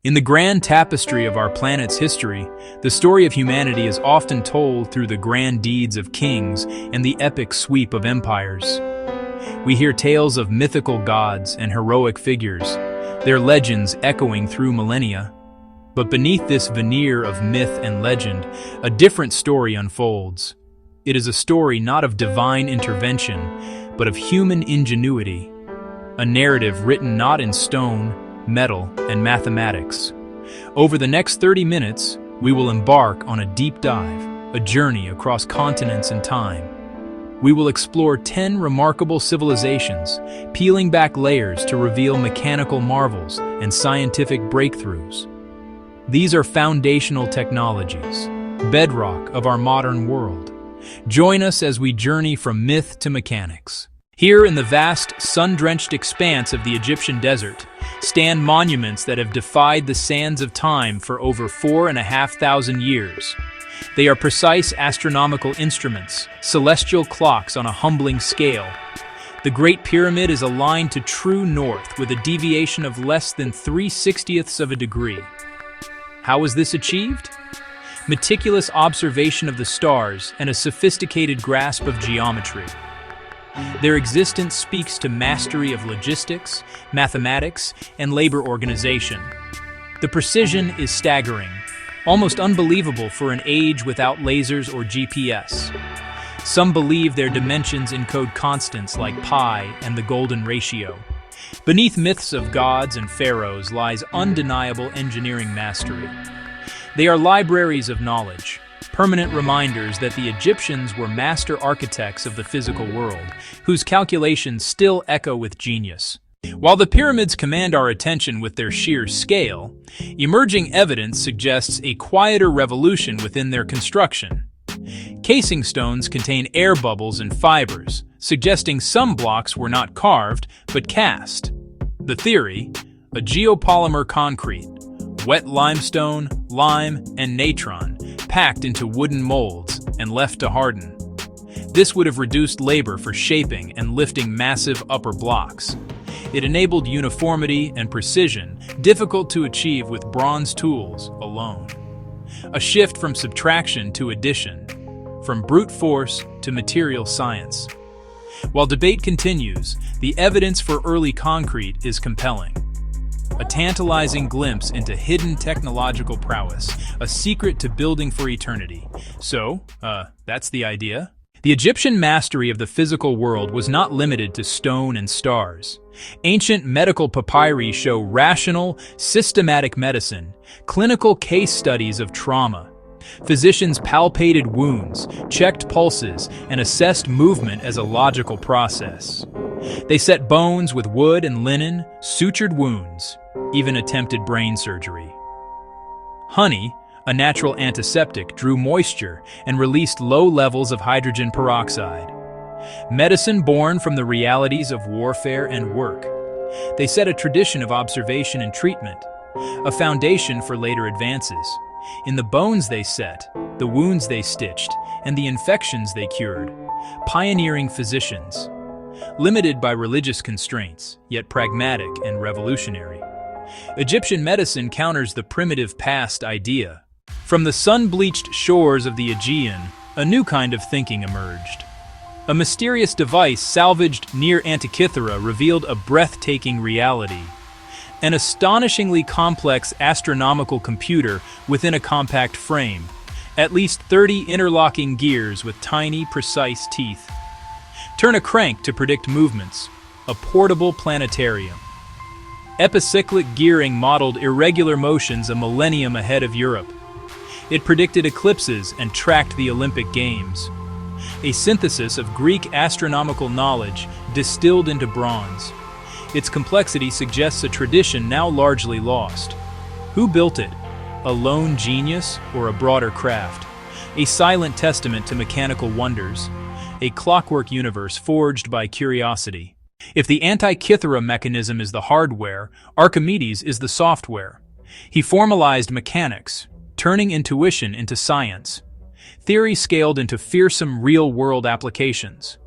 In the grand tapestry of our planet's history, the story of humanity is often told through the grand deeds of kings and the epic sweep of empires. We hear tales of mythical gods and heroic figures, their legends echoing through millennia. But beneath this veneer of myth and legend, a different story unfolds. It is a story not of divine intervention, but of human ingenuity. A narrative written not in stone, metal, and mathematics. Over the next 30 minutes, we will embark on a deep dive, a journey across continents and time. We will explore 10 remarkable civilizations, peeling back layers to reveal mechanical marvels and scientific breakthroughs. These are foundational technologies, bedrock of our modern world. Join us as we journey from myth to mechanics. Here in the vast, sun-drenched expanse of the Egyptian desert stand monuments that have defied the sands of time for over 4,500 years. They are precise astronomical instruments, celestial clocks on a humbling scale. The Great Pyramid is aligned to true north with a deviation of less than 3/60ths of a degree. How was this achieved? Meticulous observation of the stars and a sophisticated grasp of geometry. Their existence speaks to mastery of logistics, mathematics, and labor organization. The precision is staggering, almost unbelievable for an age without lasers or GPS. Some believe their dimensions encode constants like pi and the golden ratio. Beneath myths of gods and pharaohs lies undeniable engineering mastery. They are libraries of knowledge, permanent reminders that the Egyptians were master architects of the physical world, whose calculations still echo with genius. While the pyramids command our attention with their sheer scale, emerging evidence suggests a quieter revolution within their construction. Casing stones contain air bubbles and fibers, suggesting some blocks were not carved, but cast. The theory: a geopolymer concrete, wet limestone, lime, and natron, packed into wooden molds and left to harden. This would have reduced labor for shaping and lifting massive upper blocks. It enabled uniformity and precision difficult to achieve with bronze tools alone. A shift from subtraction to addition, from brute force to material science. While debate continues, the evidence for early concrete is compelling. A tantalizing glimpse into hidden technological prowess, a secret to building for eternity. So, that's the idea. The Egyptian mastery of the physical world was not limited to stone and stars. Ancient medical papyri show rational, systematic medicine, clinical case studies of trauma. Physicians palpated wounds, checked pulses, and assessed movement as a logical process. They set bones with wood and linen, sutured wounds, even attempted brain surgery. Honey, a natural antiseptic, drew moisture and released low levels of hydrogen peroxide. Medicine born from the realities of warfare and work. They set a tradition of observation and treatment, a foundation for later advances. In the bones they set, the wounds they stitched, and the infections they cured. Pioneering physicians. Limited by religious constraints, yet pragmatic and revolutionary. Egyptian medicine counters the primitive past idea. From the sun-bleached shores of the Aegean, a new kind of thinking emerged. A mysterious device salvaged near Antikythera revealed a breathtaking reality. An astonishingly complex astronomical computer within a compact frame, at least 30 interlocking gears with tiny, precise teeth. Turn a crank to predict movements, a portable planetarium. Epicyclic gearing modeled irregular motions a millennium ahead of Europe. It predicted eclipses and tracked the Olympic Games. A synthesis of Greek astronomical knowledge distilled into bronze. Its complexity suggests a tradition now largely lost. Who built it? A lone genius or a broader craft? A silent testament to mechanical wonders. A clockwork universe forged by curiosity. If the Antikythera mechanism is the hardware, Archimedes is the software. He formalized mechanics, turning intuition into science. Theory scaled into fearsome real-world applications.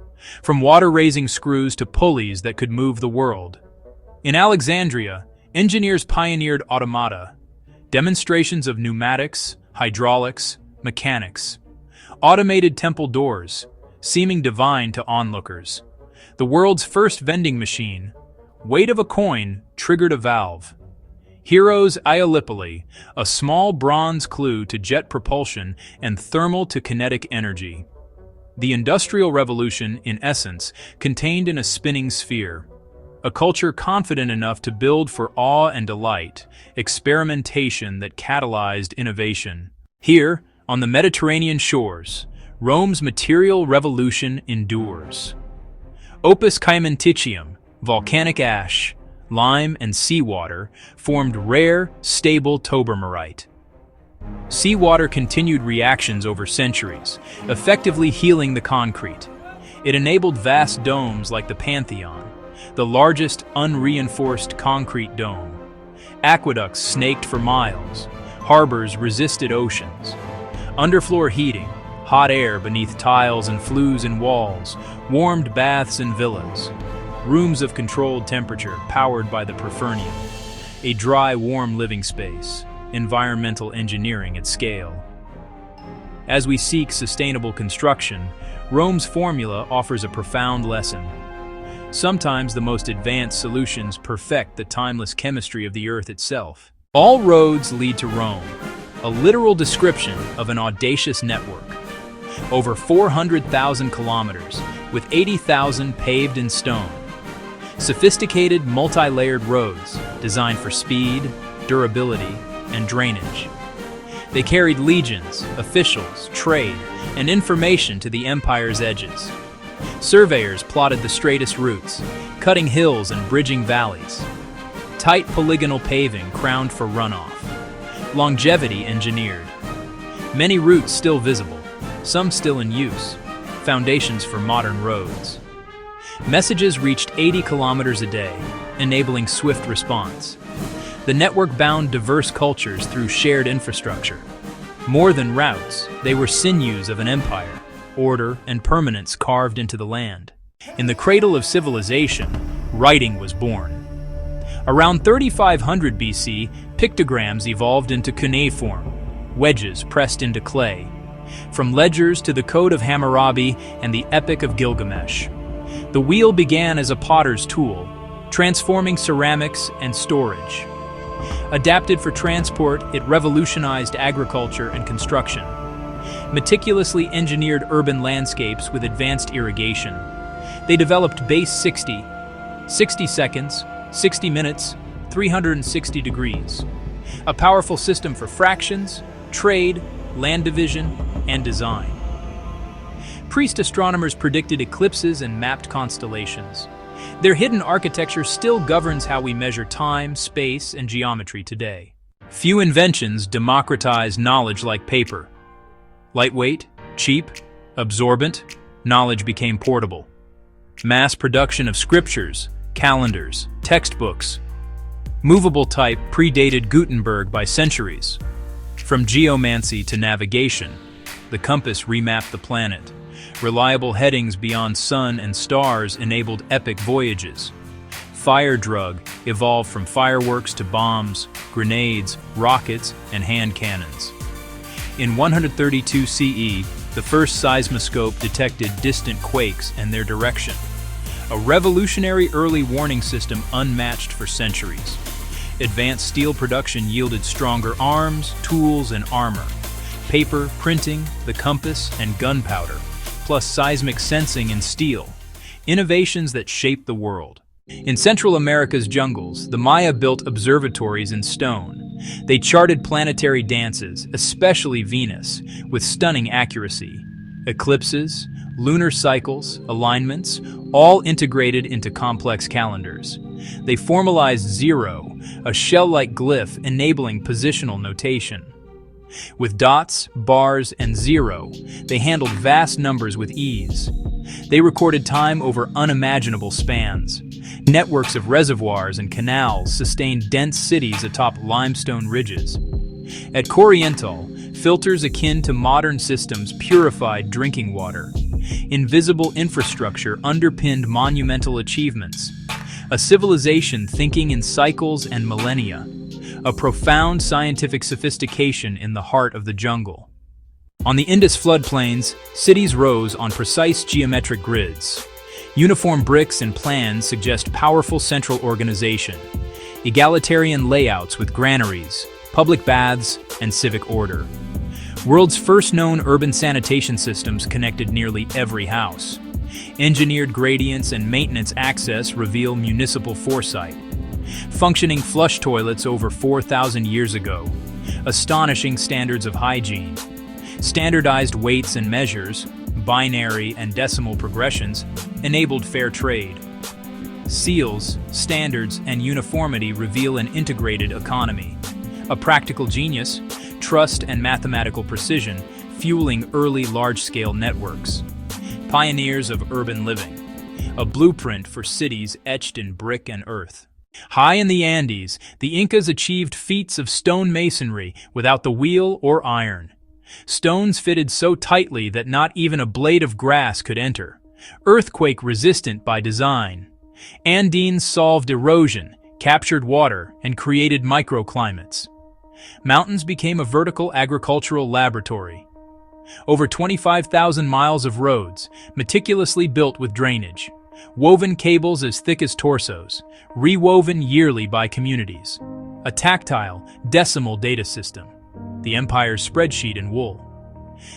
From water-raising screws to pulleys that could move the world. In Alexandria, engineers pioneered automata, Demonstrations of pneumatics, hydraulics, mechanics. Automated temple doors, seeming divine to onlookers. The world's first vending machine, weight of a coin, triggered a valve. Heroes Iolipoli, a small bronze clue to jet propulsion and thermal to kinetic energy. The Industrial Revolution, in essence, contained in a spinning sphere. A culture confident enough to build for awe and delight, experimentation that catalyzed innovation. Here, on the Mediterranean shores, Rome's material revolution endures. Opus caementicium, volcanic ash, lime and seawater formed rare, stable tobermarite. Seawater continued reactions over centuries, effectively healing the concrete. It enabled vast domes like the Pantheon, the largest unreinforced concrete dome. Aqueducts snaked for miles. Harbors resisted oceans. Underfloor heating, hot air beneath tiles and flues in walls, warmed baths and villas. Rooms of controlled temperature powered by the Perfernium. A dry, warm living space. Environmental engineering at scale. As we seek sustainable construction, Rome's formula offers a profound lesson. Sometimes the most advanced solutions perfect the timeless chemistry of the earth itself. All roads lead to Rome, a literal description of an audacious network. Over 400,000 kilometers, with 80,000 paved in stone. Sophisticated, multi-layered roads designed for speed, durability, and drainage. They carried legions, officials, trade, and information to the empire's edges. Surveyors plotted the straightest routes, cutting hills and bridging valleys. Tight polygonal paving crowned for runoff. Longevity engineered. Many routes still visible, some still in use, foundations for modern roads. Messages reached 80 kilometers a day, enabling swift response. The network bound diverse cultures through shared infrastructure. More than routes, they were sinews of an empire, order and permanence carved into the land. In the cradle of civilization, writing was born. Around 3500 BC, pictograms evolved into cuneiform, wedges pressed into clay. From ledgers to the Code of Hammurabi and the Epic of Gilgamesh. The wheel began as a potter's tool, transforming ceramics and storage. Adapted for transport, it revolutionized agriculture and construction. Meticulously engineered urban landscapes with advanced irrigation. They developed base 60 seconds, 60 minutes, 360 degrees. A powerful system for fractions, trade, land division, and design. Priest astronomers predicted eclipses and mapped constellations. Their hidden architecture still governs how we measure time, space, and geometry today. Few inventions democratized knowledge like paper. Lightweight, cheap, absorbent, knowledge became portable. Mass production of scriptures, calendars, textbooks. Movable type predated Gutenberg by centuries. From geomancy to navigation, the compass remapped the planet. Reliable headings beyond sun and stars enabled epic voyages. Fire drug evolved from fireworks to bombs, grenades, rockets, and hand cannons. In 132 CE, the first seismoscope detected distant quakes and their direction. A revolutionary early warning system unmatched for centuries. Advanced steel production yielded stronger arms, tools, and armor. Paper, printing, the compass, and gunpowder, plus seismic sensing in steel. Innovations that shaped the world. In Central America's jungles, the Maya built observatories in stone. They charted planetary dances, especially Venus, with stunning accuracy. Eclipses, lunar cycles, alignments, all integrated into complex calendars. They formalized zero, a shell-like glyph enabling positional notation. With dots, bars, and zero, they handled vast numbers with ease. They recorded time over unimaginable spans. Networks of reservoirs and canals sustained dense cities atop limestone ridges. At Corriental, filters akin to modern systems purified drinking water. Invisible infrastructure underpinned monumental achievements. A civilization thinking in cycles and millennia. a profound scientific sophistication in the heart of the jungle. On the Indus floodplains, cities rose on precise geometric grids. Uniform bricks and plans suggest powerful central organization, egalitarian layouts with granaries, public baths, and civic order. World's first known urban sanitation systems connected nearly every house. Engineered gradients and maintenance access reveal municipal foresight. Functioning flush toilets over 4,000 years ago. Astonishing standards of hygiene. Standardized weights and measures, binary and decimal progressions, enabled fair trade. Seals, standards, and uniformity reveal an integrated economy. A practical genius, trust and mathematical precision, fueling early large-scale networks. Pioneers of urban living. A blueprint for cities etched in brick and earth. High in the Andes, the Incas achieved feats of stone masonry without the wheel or iron. Stones fitted so tightly that not even a blade of grass could enter. Earthquake-resistant by design. Andeans solved erosion, captured water, and created microclimates. Mountains became a vertical agricultural laboratory. Over 25,000 miles of roads, meticulously built with drainage. Woven cables as thick as torsos, rewoven yearly by communities. A tactile, decimal data system. The empire's spreadsheet in wool.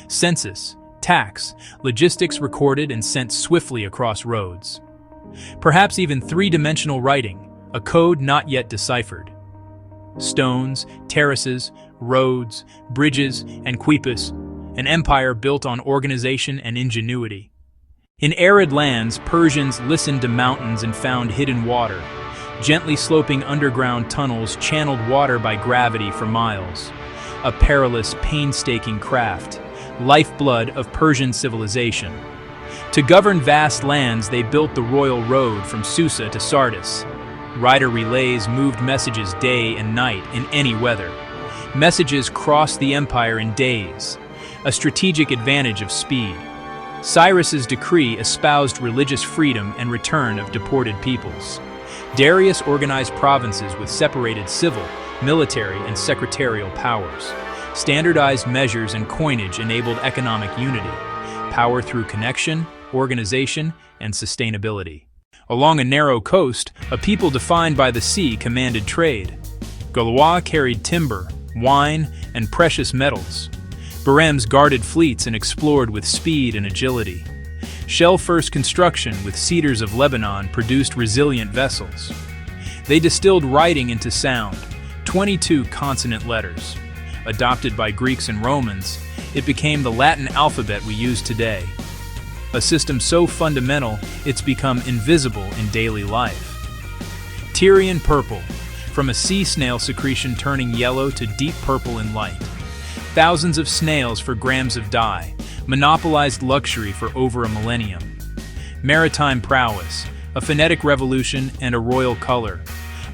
Census, tax, logistics recorded and sent swiftly across roads. Perhaps even three-dimensional writing, a code not yet deciphered. Stones, terraces, roads, bridges, and quipas, an empire built on organization and ingenuity. In arid lands, Persians listened to mountains and found hidden water. Gently sloping underground tunnels channeled water by gravity for miles. A perilous, painstaking craft, lifeblood of Persian civilization. To govern vast lands, they built the royal road from Susa to Sardis. Rider relays moved messages day and night in any weather. Messages crossed the empire in days, a strategic advantage of speed. Cyrus's decree espoused religious freedom and return of deported peoples. Darius organized provinces with separated civil, military, and secretarial powers. Standardized measures and coinage enabled economic unity, power through connection, organization, and sustainability. Along a narrow coast, a people defined by the sea commanded trade. Gaulois carried timber, wine, and precious metals. Barems guarded fleets and explored with speed and agility. Shell-first construction with cedars of Lebanon produced resilient vessels. They distilled writing into sound, 22 consonant letters. Adopted by Greeks and Romans, it became the Latin alphabet we use today. A system so fundamental, it's become invisible in daily life. Tyrian purple, from a sea snail secretion turning yellow to deep purple in light. Thousands of snails for grams of dye, monopolized luxury for over a millennium. Maritime prowess, a phonetic revolution and a royal color,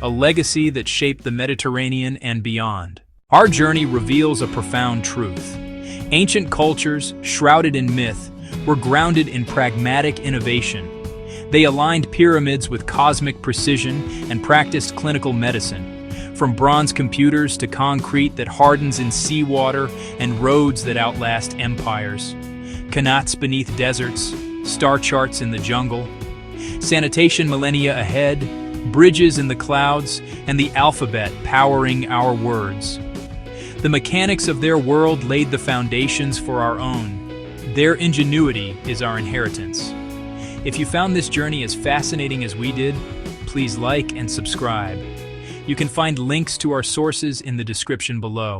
a legacy that shaped the Mediterranean and beyond. Our journey reveals a profound truth. Ancient cultures, shrouded in myth, were grounded in pragmatic innovation. They aligned pyramids with cosmic precision and practiced clinical medicine. From bronze computers to concrete that hardens in seawater and roads that outlast empires. Qanats beneath deserts, star charts in the jungle. Sanitation millennia ahead, bridges in the clouds, and the alphabet powering our words. The mechanics of their world laid the foundations for our own. Their ingenuity is our inheritance. If you found this journey as fascinating as we did, please like and subscribe. You can find links to our sources in the description below.